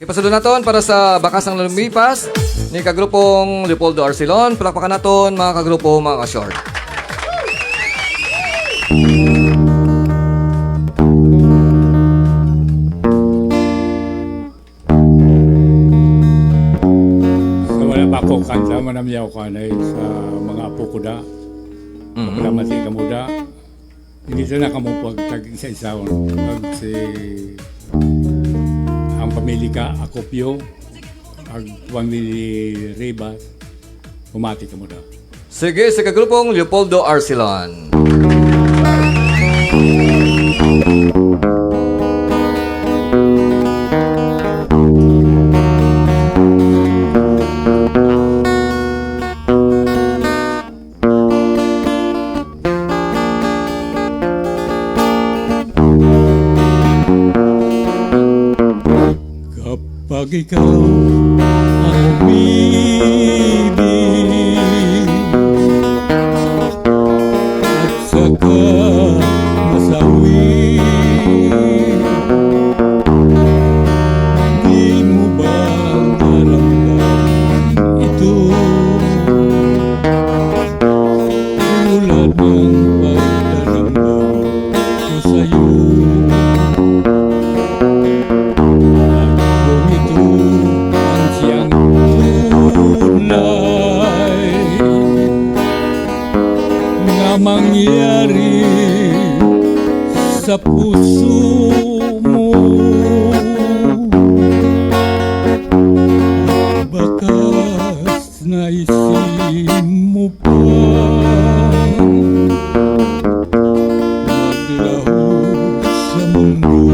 Ipasunod naton para sa bakas ng lumipas ni kagrupong Leopoldo Arcilon. Palakpakan naton mga kagrupo, mga ka-short. So wala pa ako kanta, manamyaw ka na sa mga apo ko da. Wala mati ka mo da. Hindi na ka mo pag isa-isa. Pag si ang pamilya ka, Akopyo, ang tuwang ni Reba, bumati ka mo da. Sige, sa kagrupong Leopoldo Arcilon. Kapag ikaw ang umibig at saka masawi, di mo ba naramdaman ito? Tulad ng pagdaramdam ko sa'yo. Mangyari sa puso mo, bakas naisin mo pa maglaho sa mundo.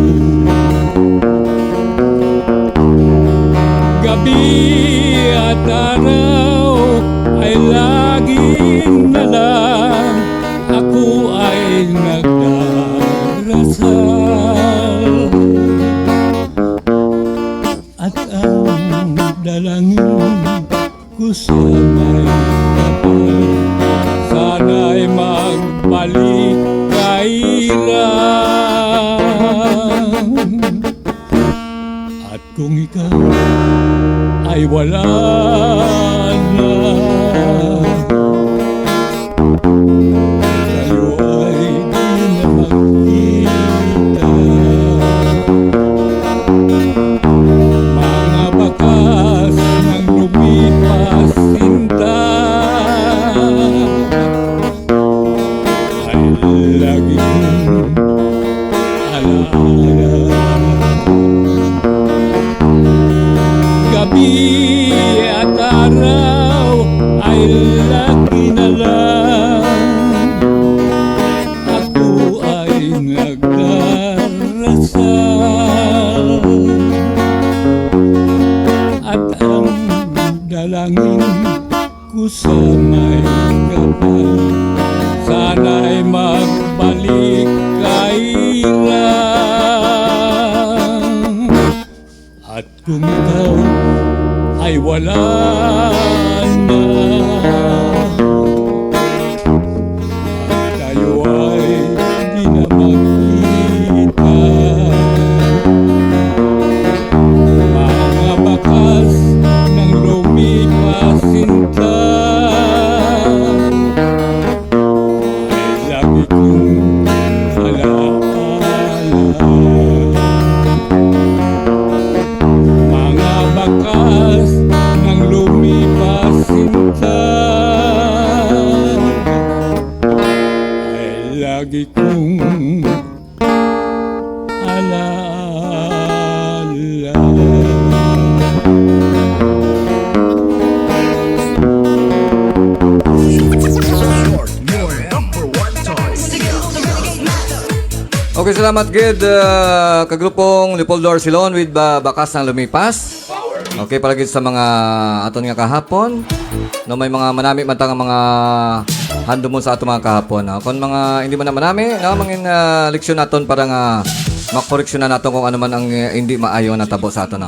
Gabi at araw ay laging nalang ako ay nagdarasal at ang dalangin ko sa may kapal, sana'y magbalik kailan. At kung ikaw ay wala na, gabi at araw ay lagi na lang ako ay nagdarasal at ang dalangin ko sa may kapal, sana'y magbalik kailan. At kung ikaw ay wala na, at tayo ay di na magkita, mga bakas ng lumipas sinta ay lagi kong alaala. Bakas ng lumipas sinta ay lagi kong alaala. Okay, salamat Gid, kagrupong Leopoldo Arcilon with bakas ng lumipas. Okay, palagi sa mga aton nga kahapon. No, may mga manami man tang mga hando mo sa ato mga kahapon. Kung mga hindi man na manami, mangin leksyon naton para nga makoreksyonan naton kung ano man ang hindi maayo na tabo sa aton.